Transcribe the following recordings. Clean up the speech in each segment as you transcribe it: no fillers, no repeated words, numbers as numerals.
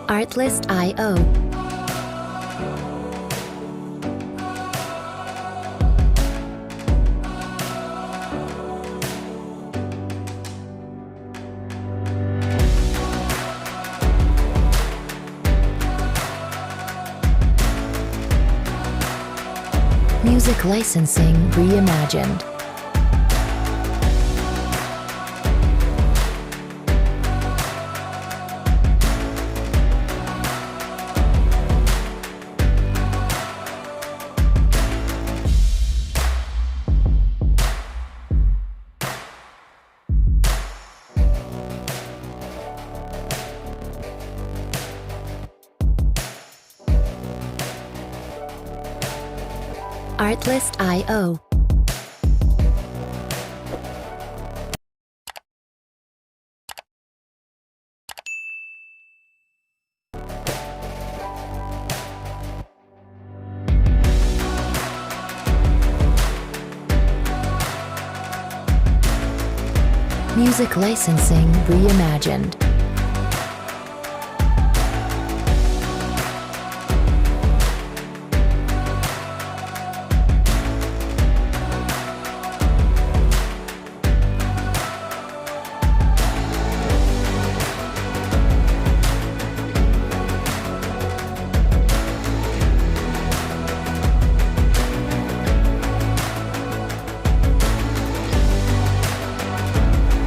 Artlist.io. Music licensing reimagined. Artlist.io. Music licensing reimagined.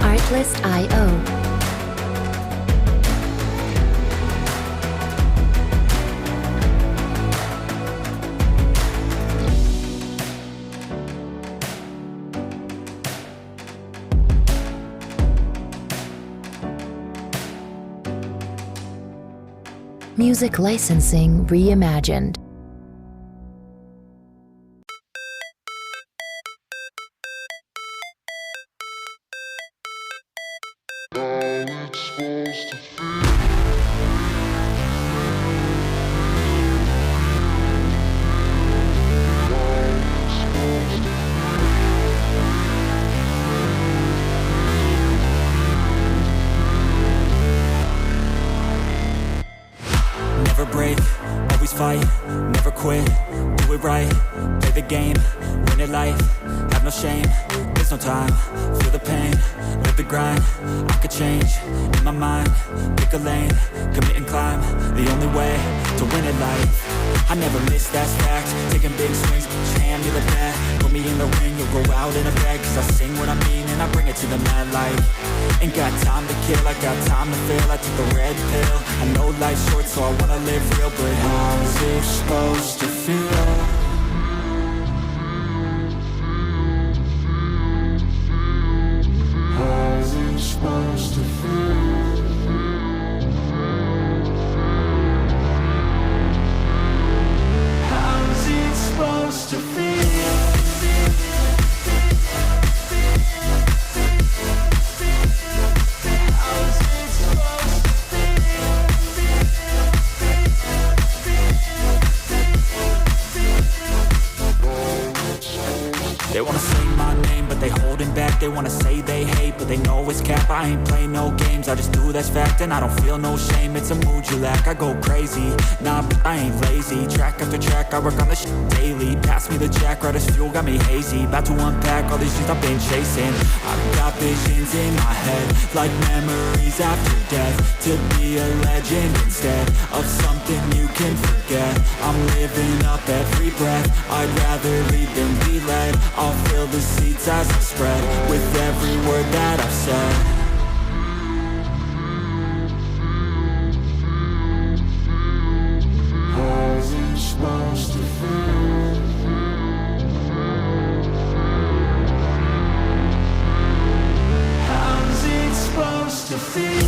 Artlist.io. Music licensing reimagined. Never break, always fight, never quit, do it right, play the game, win it life, have no shame, there's no time, feel the pain, live the grind, I could change, in my mind, pick a lane, commit and climb, the only way to win it life. I never miss, that's fact, taking big swings, hand me the bat, put me in the ring, you'll go out in a bag, cause I sing what I mean and I bring it to the mad light. Ain't got time to kill, I got time to feel, I took the red pill, I know life's short so I wanna live real, but how's it supposed to feel? How's it supposed to feel? How's it supposed to feel? They wanna say my name, but they holding back. They wanna say they hate, but they know it's cap. I ain't play no games, I just do that's fact. And I don't feel no shame, it's a mood you lack. I go crazy, nah, but I ain't lazy. Track after track, I work on this shit daily. Pass me the jack, right as fuel, got me hazy. About to unpack all these things I've been chasing. I've got visions in my head, like memories after death. To be a legend instead of something you can forget. I'm living up every breath, I'd rather lead than be led. I'll fill the seats as I spread with every word that I've said. How's it supposed to feel? How's it supposed to feel?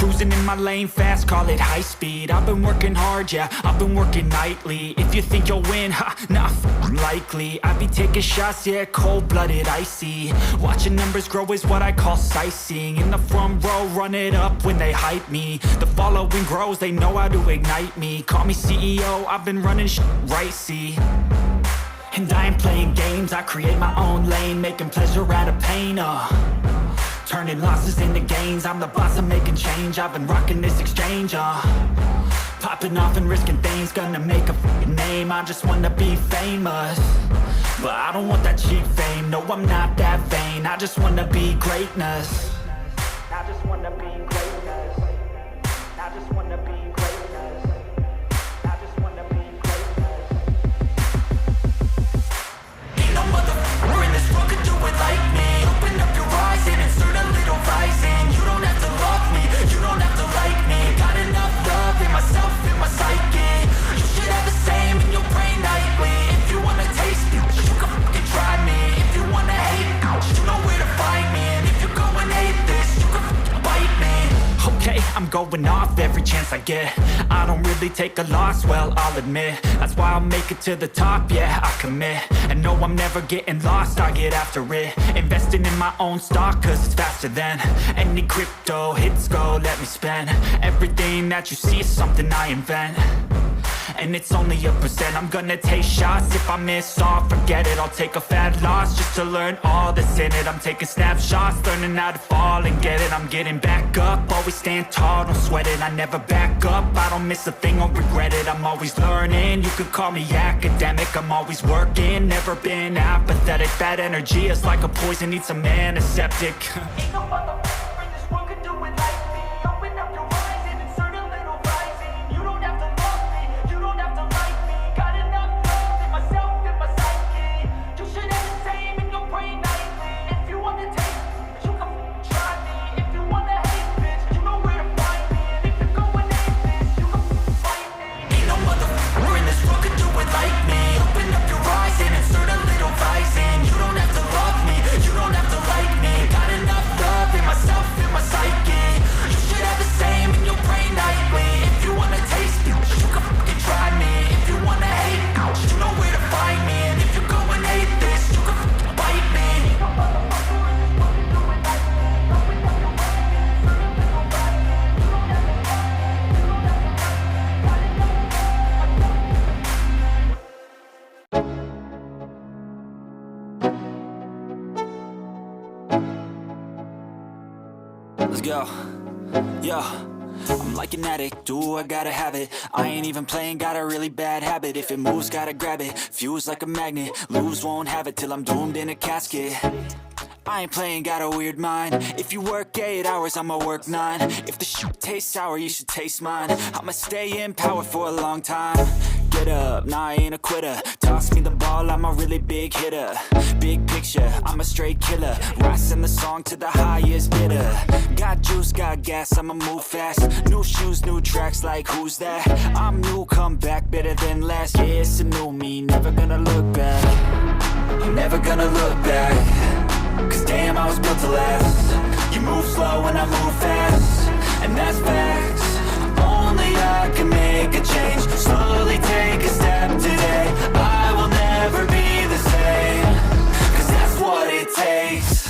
cruising in my lane fast, call it high speed. I've been working hard, yeah, I've been working nightly. If you think you'll win, not likely. I be taking shots, yeah, cold-blooded, icy. Watching numbers grow is what I call sightseeing. In the front row, run it up when they hype me. The following grows, they know how to ignite me. Call me CEO, I've been running right, see. And I ain't playing games, I create my own lane, making pleasure out of pain, turning losses into gains. I'm the boss, I'm making change. I've been rocking this exchange, popping off and risking things. Gonna make a f***ing name. I just wanna be famous, but I don't want that cheap fame. No, I'm not that vain. I just wanna be greatness. I just wanna be greatness. I just wanna be greatness. I just wanna be greatness. Ain't no motherfucker in this world could do it like me. Open up your eyes and insert a little rising. You don't have to love me, you don't have to like me. Got enough love in myself, in my psyche. You should have the same in your brain nightly. If you wanna taste it, you can fucking try me. If you wanna hate, you know where to find me. And if you go and hate this, you can fucking bite me. Okay, I'm going off every chance I get. I don't really take a loss, well, I'll admit. That's why I'll make it to the top, yeah, I commit. And no, I'm never getting lost, I get after it. Investing in my own stock, cause it's faster than any crypto hits go, let me spend. Everything that you see is something I invent, and it's only a percent. I'm gonna take shots, if I miss all, forget it. I'll take a fat loss just to learn all that's in it. I'm taking snapshots, learning how to fall and get it. I'm getting back up, always stand tall, don't sweat it. I never back up, I don't miss a thing or regret it. I'm always learning, you could call me academic. I'm always working, never been apathetic. That energy is like a poison, needs some antiseptic. Ain't no motherfucker in this world could do it like me. Open up your eyes and insert a little rising. You don't have to love me, you don't have to like me. Got enough love in myself, in my psyche. You should have the same in your brain nightly. If you wanna taste it, you can try me. If you wanna hate, bitch, you know where to find me. And if you go and hate this, you can fight me. Ain't no motherfucker in this world could do it like me. Open up your eyes and insert a little rising. You don't have to love me, you don't have to like me. Got enough love in myself, in my psyche. You should have the same in your brain nightly. If you wanna taste it, you can fucking try me. If you wanna hate, you know where to find me. And if you go and hate this, you can fucking bite me. Let's go. Yo, I'm like an addict, do I gotta have it. I ain't even playing, got a really bad habit. If it moves, gotta grab it, fuse like a magnet. Lose, won't have it till I'm doomed in a casket. I ain't playing, got a weird mind. If you work 8 hours, I'ma work 9. If the shit tastes sour, you should taste mine. I'ma stay in power for a long time. Get up, nah, I ain't a quitter. Toss me the ball, I'm a really big hitter. Big picture, I'm a straight killer. Rising the song to the highest bidder. Got juice, got gas, I'ma move fast. New shoes, new tracks, like who's that? I'm new, come back, better than last. Yeah, it's a new me, never gonna look back. I'm never gonna look back. Cause damn, I was built to last. You move slow and I move fast, and that's facts. Only I can make a change. Slowly take a step today. I will never be the same. Cause that's what it takes.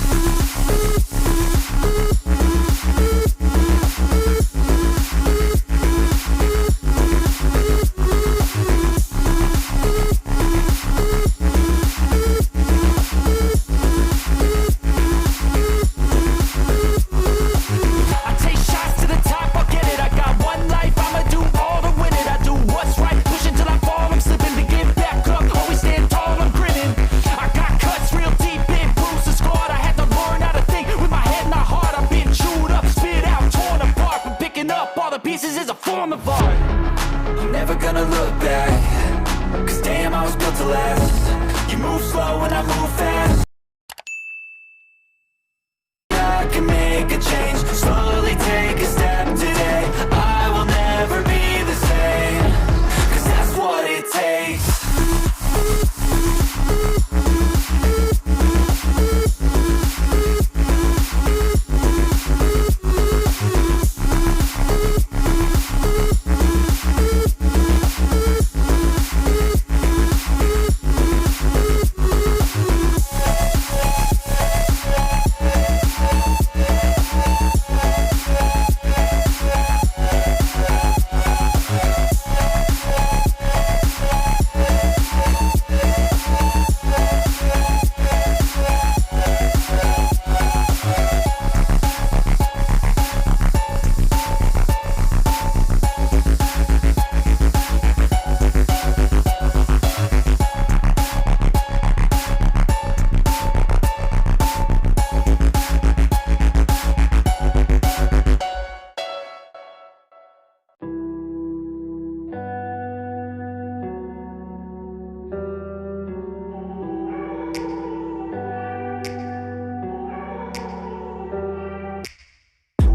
I take shots to the top, I'll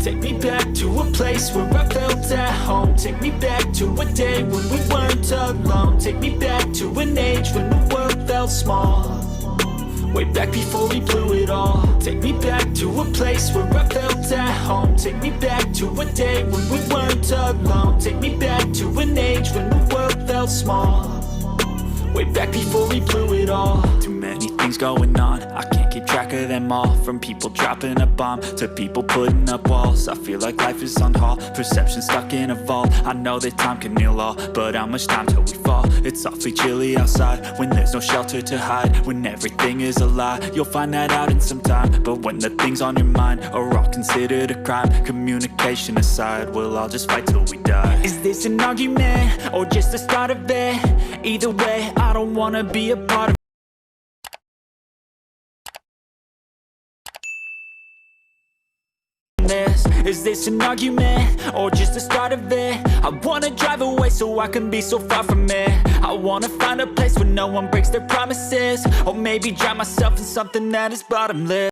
Take me back to a place where I felt at home. Take me back to a day when we weren't alone. Take me back to an age when the world felt small. Way back before we blew it all. Take me back to a place where I felt at home. Take me back to a day when we weren't alone. Take me back to an age when the world felt small. Way back before we blew it all. Too many things going on, I can't keep track of them all. From people dropping a bomb to people putting up walls. I feel like life is on hold, perception stuck in a vault. I know that time can heal all, but how much time till we fall? It's awfully chilly outside when there's no shelter to hide. When everything is a lie, you'll find that out in some time. But when the things on your mind are all considered a crime, communication aside, we'll all just fight till we die. Is this an argument or just the start of it? Either way, I don't wanna be a part of this. Is this an argument or just the start of it? I wanna drive away so I can be so far from it. I wanna find a place where no one breaks their promises, or maybe drown myself in something that is bottomless.